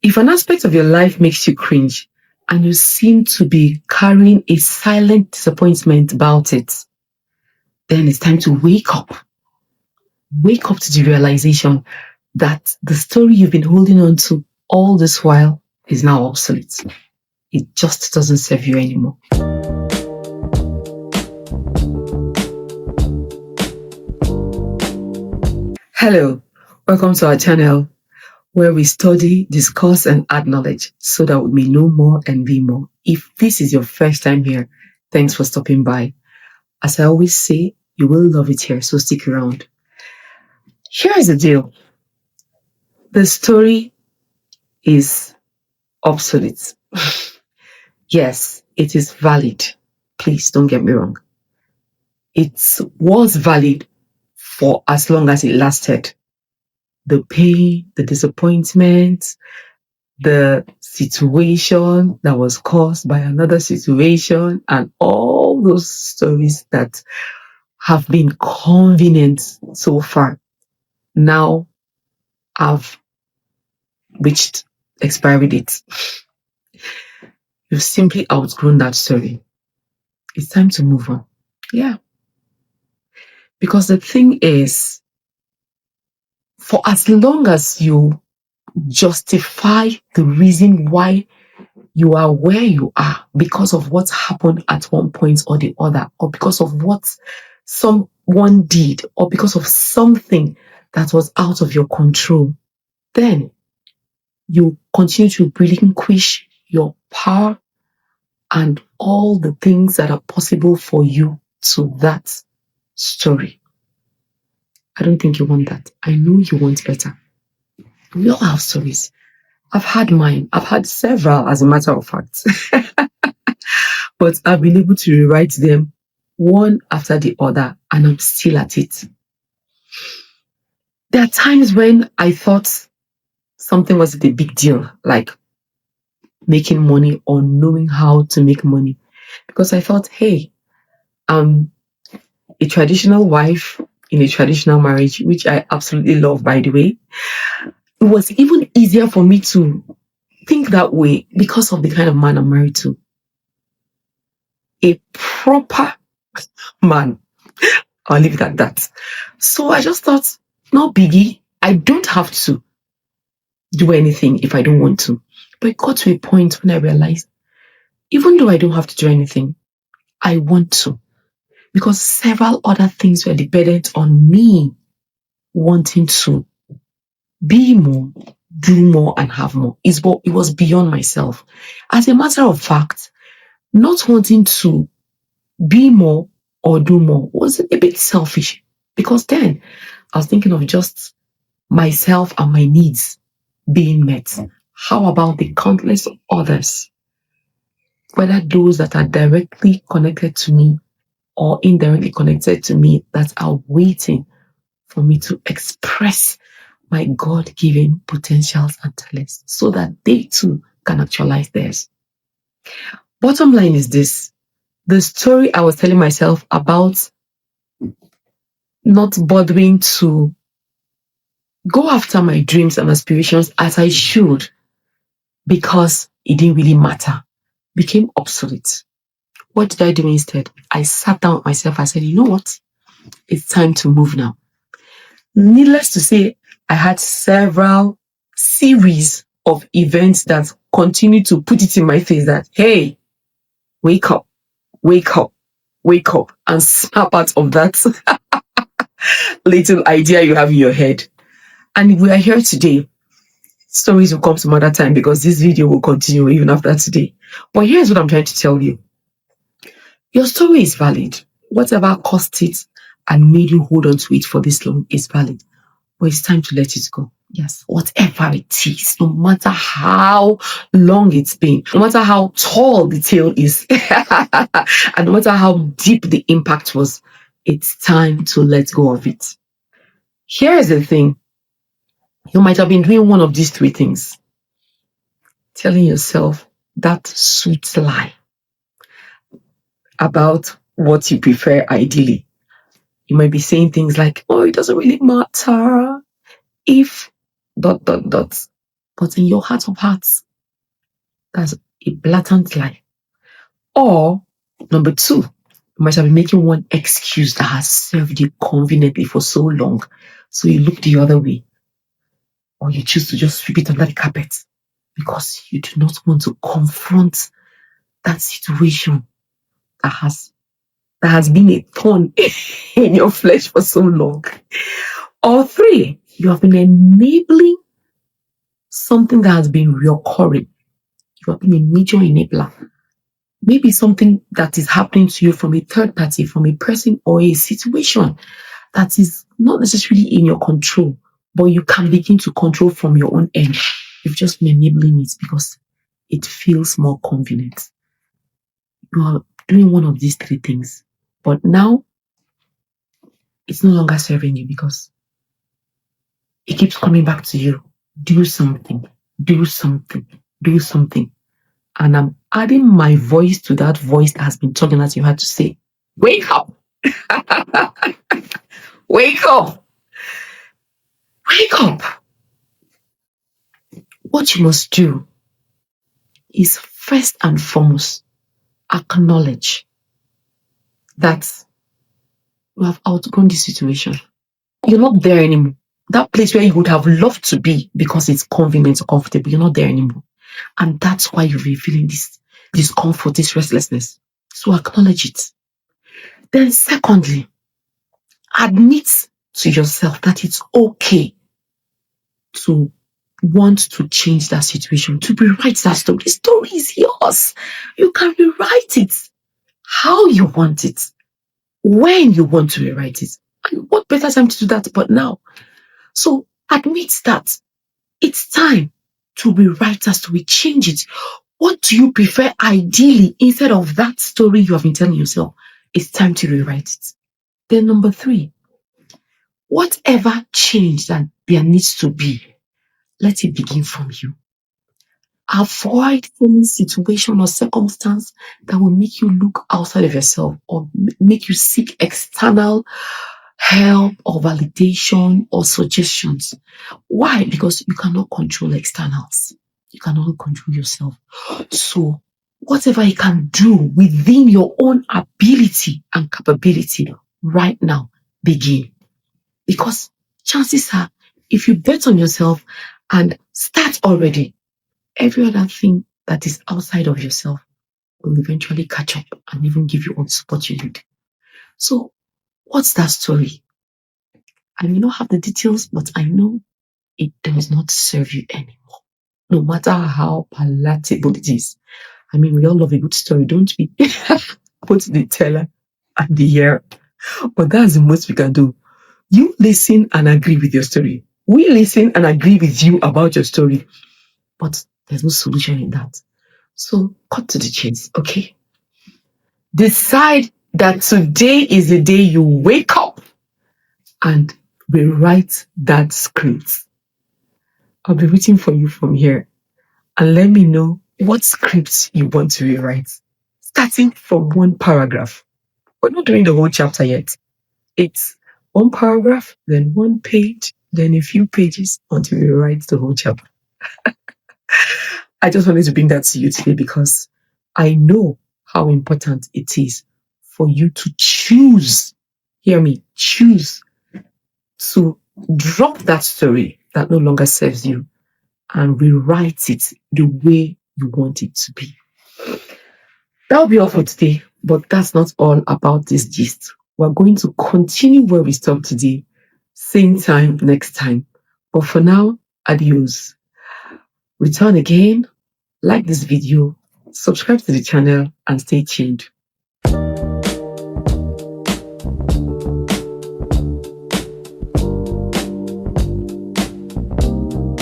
If an aspect of your life makes you cringe and you seem to be carrying a silent disappointment about it, then it's time to wake up. Wake up to the realization that the story you've been holding on to all this while is now obsolete. It just doesn't serve you anymore. Hello, welcome to our channel where we study, discuss, and add knowledge so that we may know more and be more. If this is your first time here, thanks for stopping by. As I always say, you will love it here, so stick around. Here's the deal. The story is obsolete. Yes, it is valid. Please don't get me wrong. It was valid for as long as it lasted. The pain, the disappointment, the situation that was caused by another situation, and all those stories that have been convenient so far now have reached expiry date. You've simply outgrown that story. It's time to move on. Yeah. Because the thing is, for as long as you justify the reason why you are where you are because of what happened at one point or the other, or because of what someone did, or because of something that was out of your control, then you continue to relinquish your power and all the things that are possible for you to that story. I don't think you want that. I know you want better. We all have stories. I've had mine. I've had several, as a matter of fact. But I've been able to rewrite them one after the other, and I'm still at it. There are times when I thought something wasn't a big deal, like making money or knowing how to make money. Because I thought, hey, I'm a traditional wife in a traditional marriage, which I absolutely love, by the way. It was even easier for me to think that way because of the kind of man I'm married to. A proper man. I'll leave it at that. So I just thought, no biggie. I don't have to do anything if I don't want to. But it got to a point when I realized, even though I don't have to do anything, I want to. Because several other things were dependent on me wanting to be more, do more, and have more. It was beyond myself. As a matter of fact, not wanting to be more or do more was a bit selfish, because then I was thinking of just myself and my needs being met. How about the countless others, whether those that are directly connected to me or indirectly connected to me, that are waiting for me to express my God-given potentials and talents so that they too can actualize theirs. Bottom line is this. The story I was telling myself about not bothering to go after my dreams and aspirations as I should because it didn't really matter became obsolete. What did I do instead? I sat down with myself. I said, you know what? It's time to move now. Needless to say, I had several series of events that continued to put it in my face that, hey, wake up, wake up, wake up, and snap out of that little idea you have in your head. And we are here today. Stories will come some other time because this video will continue even after today. But here's what I'm trying to tell you. Your story is valid. Whatever caused it and made you hold on to it for this long is valid. But it's time to let it go. Yes, whatever it is, no matter how long it's been, no matter how tall the tail is, and no matter how deep the impact was, it's time to let go of it. Here's the thing. You might have been doing one of these three things. Telling yourself that sweet lie about what you prefer ideally. You might be saying things like, oh, it doesn't really matter if ... but in your heart of hearts, that's a blatant lie. Or number two, you might have been making one excuse that has served you conveniently for so long, so you look the other way, or you choose to just sweep it under the carpet because you do not want to confront that situation that has been a thorn in your flesh for so long. Or three, you have been enabling something that has been reoccurring. You have been a major enabler. Maybe something that is happening to you from a third party, from a person or a situation that is not necessarily in your control, but you can begin to control from your own end. You've just been enabling it because it feels more convenient. You are doing one of these three things, but now it's no longer serving you because it keeps coming back to you. Do something, do something, do something. And I'm adding my voice to that voice that has been talking as you had to say, wake up. Wake up. Wake up. What you must do is first and foremost acknowledge that you have outgrown the situation. You're not there anymore. That place where you would have loved to be because it's convenient or comfortable, you're not there anymore. And that's why you'll be feeling this discomfort, this restlessness. So acknowledge it. Then secondly, admit to yourself that it's okay to want to change that situation, to rewrite that story. The story is yours. You can rewrite it how you want it, when you want to rewrite it. And what better time to do that but now? So admit that it's time to rewrite that story, change it. What do you prefer ideally instead of that story you have been telling yourself? It's time to rewrite it. Then number three, whatever change that there needs to be, let it begin from you. Avoid any situation or circumstance that will make you look outside of yourself or make you seek external help or validation or suggestions. Why? Because you cannot control externals. You can only control yourself. So whatever you can do within your own ability and capability right now, begin. Because chances are, if you bet on yourself and start already, every other thing that is outside of yourself will eventually catch up and even give you all the support you need. So what's that story? I may not have the details, but I know it does not serve you anymore, no matter how palatable it is. I mean, we all love a good story, don't we? Put the teller and the hearer. But that's the most we can do. You listen and agree with your story. We listen and agree with you about your story. But there's no solution in that. So cut to the chase, okay? Decide that today is the day you wake up and rewrite that script. I'll be waiting for you from here and let me know what scripts you want to rewrite. Starting from one paragraph. We're not doing the whole chapter yet. It's one paragraph, then one page, then a few pages until you write the whole chapter. I just wanted to bring that to you today because I know how important it is for you to choose, hear me, choose to drop that story that no longer serves you and rewrite it the way you want it to be. That'll be all for today, but that's not all about this gist. We're going to continue where we stopped today, same time next time. But for now, adios. Return again, like this video, subscribe to the channel, and stay tuned.